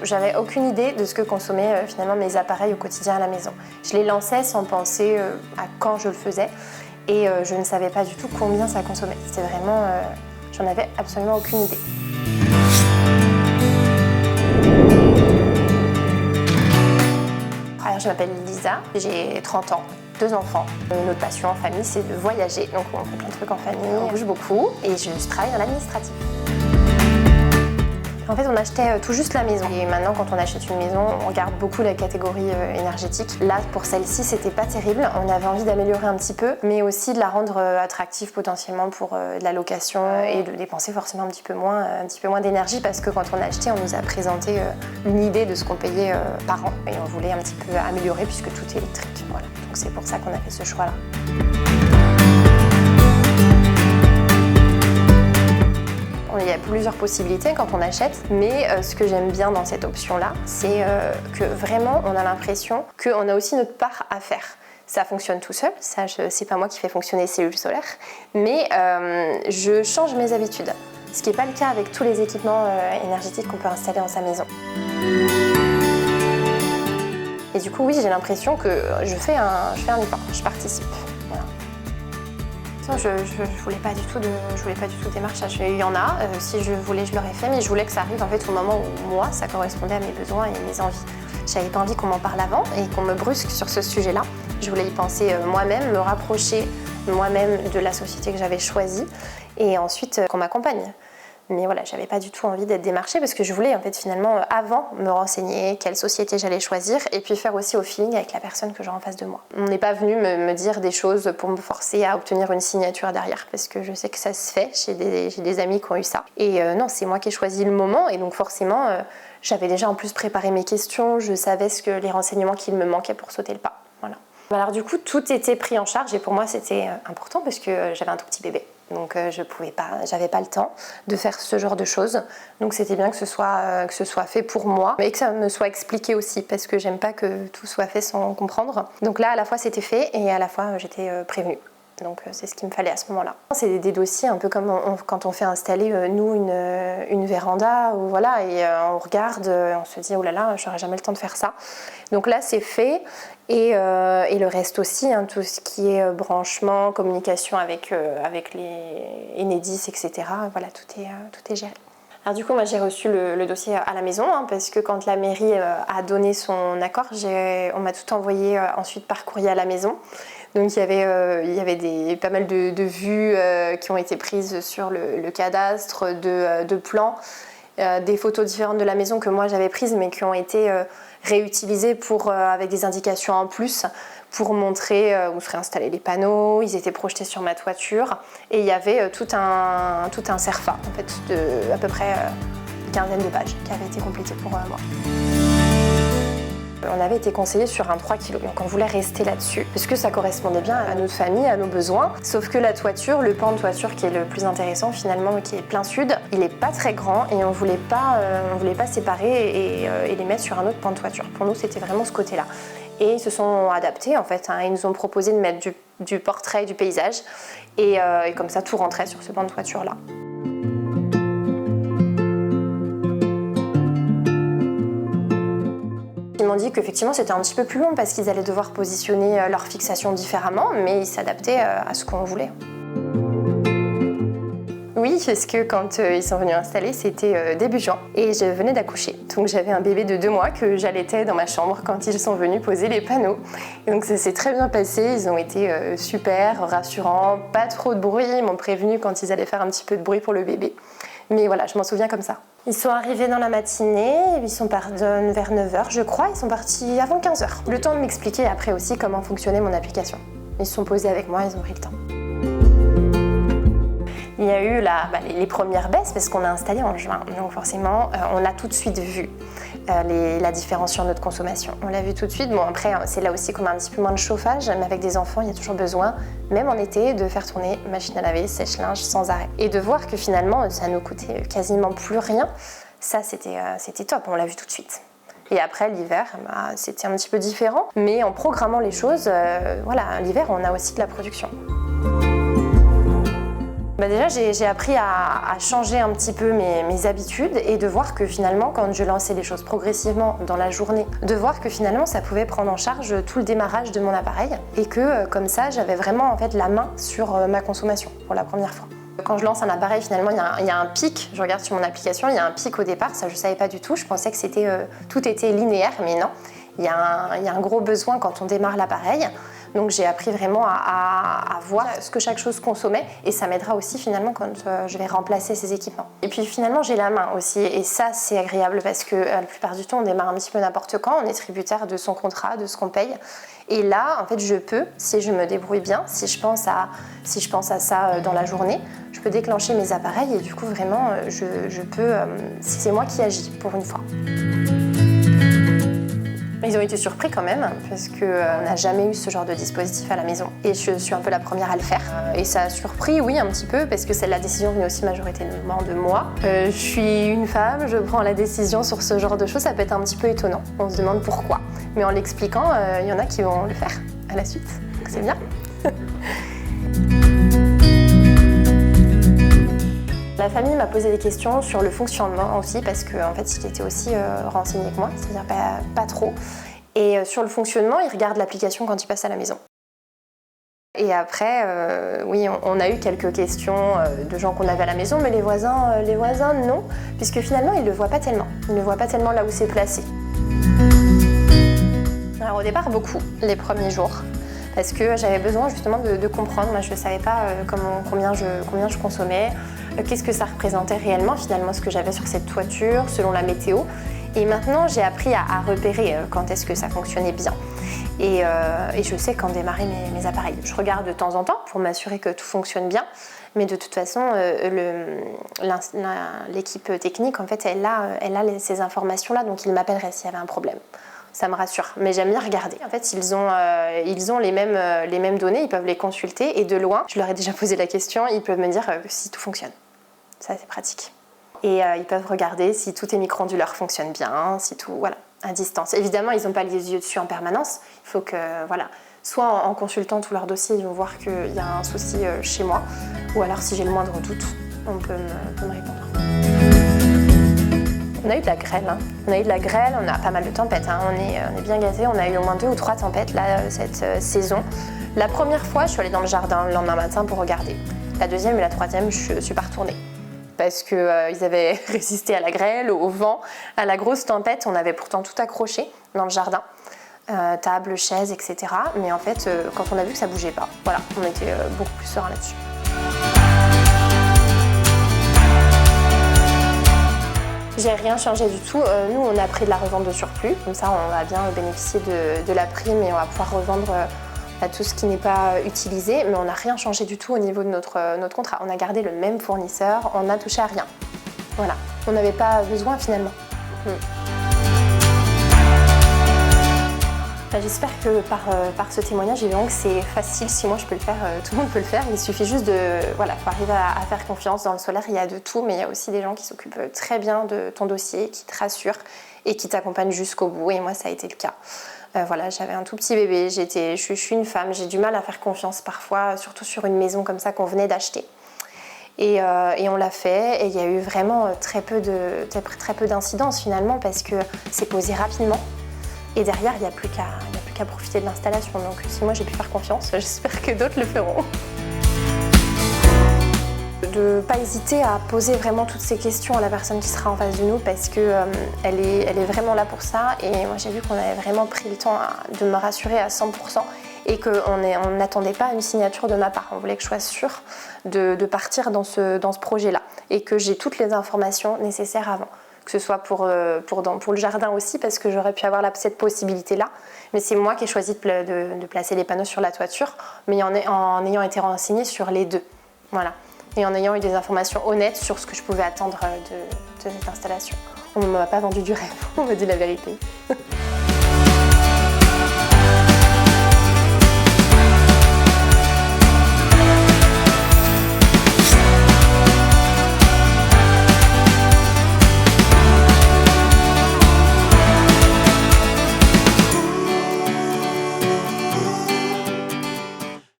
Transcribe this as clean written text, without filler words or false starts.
J'avais aucune idée de ce que consommaient finalement mes appareils au quotidien à la maison. Je les lançais sans penser à quand je le faisais et je ne savais pas du tout combien ça consommait. C'était vraiment... j'en avais absolument aucune idée. Alors je m'appelle Lisa, j'ai 30 ans. 2 enfants. Notre passion en famille, c'est de voyager. Donc on fait plein de trucs en famille, on bouge beaucoup et je travaille dans l'administratif. En fait, on achetait tout juste la maison. Et maintenant, quand on achète une maison, on regarde beaucoup la catégorie énergétique. Là, pour celle-ci, c'était pas terrible. On avait envie d'améliorer un petit peu, mais aussi de la rendre attractive potentiellement pour de la location et de dépenser forcément un petit peu moins d'énergie parce que quand on a acheté, on nous a présenté une idée de ce qu'on payait par an. Et on voulait un petit peu améliorer puisque tout est électrique. Voilà. Donc c'est pour ça qu'on a fait ce choix-là. Il y a plusieurs possibilités quand on achète, mais ce que j'aime bien dans cette option-là, c'est que vraiment on a l'impression qu'on a aussi notre part à faire. Ça fonctionne tout seul, c'est pas moi qui fais fonctionner les cellules solaires, mais je change mes habitudes, ce qui n'est pas le cas avec tous les équipements énergétiques qu'on peut installer dans sa maison. Et du coup, oui, j'ai l'impression que je fais un effort, je participe. Voilà. Je voulais pas du tout de démarchage. Il y en a, si je voulais, je l'aurais fait, mais je voulais que ça arrive en fait au moment où moi, ça correspondait à mes besoins et mes envies. J'avais pas envie qu'on m'en parle avant et qu'on me brusque sur ce sujet-là. Je voulais y penser moi-même, me rapprocher moi-même de la société que j'avais choisie et ensuite qu'on m'accompagne. Mais voilà, j'avais pas du tout envie d'être démarchée parce que je voulais en fait finalement avant me renseigner quelle société j'allais choisir et puis faire aussi au feeling avec la personne que j'ai en face de moi. On n'est pas venu me dire des choses pour me forcer à obtenir une signature derrière parce que je sais que ça se fait, j'ai des amis qui ont eu ça. Et non, c'est moi qui ai choisi le moment et donc forcément j'avais déjà en plus préparé mes questions, je savais les renseignements qu'il me manquaient pour sauter le pas. Voilà. Alors du coup, tout était pris en charge et pour moi c'était important parce que j'avais un tout petit bébé. Donc j'avais pas le temps de faire ce genre de choses. Donc c'était bien que ce soit fait pour moi, mais que ça me soit expliqué aussi, parce que j'aime pas que tout soit fait sans comprendre. Donc là, à la fois c'était fait et à la fois j'étais prévenue. Donc c'est ce qu'il me fallait à ce moment-là. C'est des dossiers un peu comme quand on fait installer nous une véranda ou voilà et on regarde, on se dit oh là là, j'aurai jamais le temps de faire ça. Donc là c'est fait et le reste aussi, hein, tout ce qui est branchement, communication avec les Enedis, etc. Voilà, tout est géré. Alors du coup, moi j'ai reçu le dossier à la maison hein, parce que quand la mairie a donné son accord, on m'a tout envoyé ensuite par courrier à la maison. Donc il y avait pas mal de vues qui ont été prises sur le cadastre, de plans, des photos différentes de la maison que moi j'avais prises mais qui ont été réutilisées avec des indications en plus pour montrer où seraient installés les panneaux, ils étaient projetés sur ma toiture et il y avait tout un CERFA en fait, de à peu près une quinzaine de pages qui avaient été complétées pour moi. On avait été conseillé sur un 3 kg, donc on voulait rester là-dessus, parce que ça correspondait bien à notre famille, à nos besoins. Sauf que la toiture, le pan de toiture qui est le plus intéressant finalement, qui est plein sud, il n'est pas très grand et on voulait pas séparer et les mettre sur un autre pan de toiture. Pour nous, c'était vraiment ce côté-là. Et ils se sont adaptés en fait, hein. Ils nous ont proposé de mettre du portrait, du paysage, et comme ça tout rentrait sur ce pan de toiture-là. Ils m'ont dit qu'effectivement c'était un petit peu plus long parce qu'ils allaient devoir positionner leur fixation différemment, mais ils s'adaptaient à ce qu'on voulait. Oui, parce que quand ils sont venus installer, c'était début juin et je venais d'accoucher. Donc j'avais un bébé de 2 mois que j'allaitais dans ma chambre quand ils sont venus poser les panneaux. Et donc ça s'est très bien passé, ils ont été super, rassurants, pas trop de bruit, ils m'ont prévenu quand ils allaient faire un petit peu de bruit pour le bébé. Mais voilà, je m'en souviens comme ça. Ils sont arrivés dans la matinée, ils sont partis vers 9h je crois, ils sont partis avant 15h. Le temps de m'expliquer après aussi comment fonctionnait mon application. Ils se sont posés avec moi, ils ont pris le temps. Il y a eu les premières baisses parce qu'on a installé en juin, donc forcément on a tout de suite vu la différence sur notre consommation. On l'a vu tout de suite. Bon après c'est là aussi qu'on a un petit peu moins de chauffage, mais avec des enfants il y a toujours besoin, même en été, de faire tourner machine à laver, sèche-linge sans arrêt. Et de voir que finalement ça nous coûtait quasiment plus rien, ça c'était top, on l'a vu tout de suite. Et après l'hiver, c'était un petit peu différent, mais en programmant les choses, voilà, l'hiver on a aussi de la production. Déjà, j'ai appris à changer un petit peu mes habitudes et de voir que finalement, quand je lançais les choses progressivement dans la journée, de voir que finalement, ça pouvait prendre en charge tout le démarrage de mon appareil et que comme ça, j'avais vraiment en fait la main sur ma consommation pour la première fois. Quand je lance un appareil, finalement, il y a un pic. Je regarde sur mon application, il y a un pic au départ. Ça, je ne savais pas du tout. Je pensais que tout était linéaire, mais non. Il y a un gros besoin quand on démarre l'appareil. Donc j'ai appris vraiment à voir ce que chaque chose consommait et ça m'aidera aussi finalement quand je vais remplacer ces équipements. Et puis finalement j'ai la main aussi et ça c'est agréable parce que la plupart du temps on démarre un petit peu n'importe quand, on est tributaire de son contrat, de ce qu'on paye. Et là en fait je peux, si je me débrouille bien, si je pense à ça dans la journée, je peux déclencher mes appareils et du coup vraiment je peux, c'est moi qui agis pour une fois. Ils ont été surpris quand même, parce qu'on n'a jamais eu ce genre de dispositif à la maison. Et je suis un peu la première à le faire. Et ça a surpris, oui, un petit peu, parce que la décision venait aussi majoritairement de moi. Je suis une femme, je prends la décision sur ce genre de choses, ça peut être un petit peu étonnant. On se demande pourquoi. Mais en l'expliquant, il y en a qui vont le faire à la suite. Donc c'est bien. La famille m'a posé des questions sur le fonctionnement aussi parce qu'en fait il était aussi renseigné que moi, c'est-à-dire pas trop. Et sur le fonctionnement, il regarde l'application quand il passe à la maison. Et après, oui, on a eu quelques questions de gens qu'on avait à la maison, mais les voisins non, puisque finalement ils ne le voient pas tellement. Ils ne voient pas tellement là où c'est placé. Alors au départ, beaucoup, les premiers jours. Parce que j'avais besoin justement de comprendre. Moi, je ne savais pas combien je consommais, qu'est-ce que ça représentait réellement finalement ce que j'avais sur cette toiture, selon la météo. Et maintenant, j'ai appris à repérer quand est-ce que ça fonctionnait bien. Et je sais quand démarrer mes appareils. Je regarde de temps en temps pour m'assurer que tout fonctionne bien. Mais de toute façon, l'équipe technique, en fait, elle a ces informations-là, donc ils m'appelleraient s'il y avait un problème. Ça me rassure, mais j'aime bien regarder. En fait, ils ont les mêmes données, ils peuvent les consulter et de loin, je leur ai déjà posé la question, ils peuvent me dire si tout fonctionne. Ça, c'est pratique. Et ils peuvent regarder si tous tes micro-onduleurs fonctionnent bien, si tout, voilà, à distance. Évidemment, ils n'ont pas les yeux dessus en permanence. Il faut que, voilà, soit en consultant tout leur dossier, ils vont voir qu'il y a un souci chez moi, ou alors si j'ai le moindre doute, on peut me répondre. On a eu de la grêle, hein. On a pas mal de tempêtes, hein. On est bien gâtés, on a eu au moins 2 ou 3 tempêtes là, cette saison. La première fois, je suis allée dans le jardin le lendemain matin pour regarder. La deuxième et la troisième, je suis pas retournée. Parce qu'ils avaient résisté à la grêle, au vent, à la grosse tempête. On avait pourtant tout accroché dans le jardin, table, chaises, etc. Mais en fait, quand on a vu que ça bougeait pas, voilà, on était beaucoup plus serein là-dessus. J'ai rien changé du tout. Nous, on a pris de la revente de surplus. Comme ça, on va bien bénéficier de la prime et on va pouvoir revendre tout ce qui n'est pas utilisé. Mais on n'a rien changé du tout au niveau de notre contrat. On a gardé le même fournisseur, on n'a touché à rien. Voilà. On n'avait pas besoin finalement. J'espère que par ce témoignage, évidemment que c'est facile. Si moi je peux le faire, tout le monde peut le faire. Il suffit juste faut arriver à faire confiance. Dans le solaire, il y a de tout, mais il y a aussi des gens qui s'occupent très bien de ton dossier, qui te rassurent et qui t'accompagnent jusqu'au bout. Et moi, ça a été le cas. Voilà, j'avais un tout petit bébé, je suis une femme, j'ai du mal à faire confiance parfois, surtout sur une maison comme ça qu'on venait d'acheter. Et on l'a fait, et il y a eu vraiment très peu d'incidences finalement, parce que c'est posé rapidement. Et derrière, il n'y a plus qu'à profiter de l'installation. Donc si moi j'ai pu faire confiance, j'espère que d'autres le feront. De ne pas hésiter à poser vraiment toutes ces questions à la personne qui sera en face de nous, parce qu'elle est vraiment là pour ça. Et moi j'ai vu qu'on avait vraiment pris le temps de me rassurer à 100% et qu'on n'attendait pas une signature de ma part. On voulait que je sois sûre de partir dans ce projet-là et que j'ai toutes les informations nécessaires avant. Que ce soit pour le jardin aussi, parce que j'aurais pu avoir cette possibilité-là. Mais c'est moi qui ai choisi de placer les panneaux sur la toiture, mais en ayant été renseignée sur les deux. Voilà. Et en ayant eu des informations honnêtes sur ce que je pouvais attendre de cette installation. On ne m'a pas vendu du rêve, on m'a dit la vérité.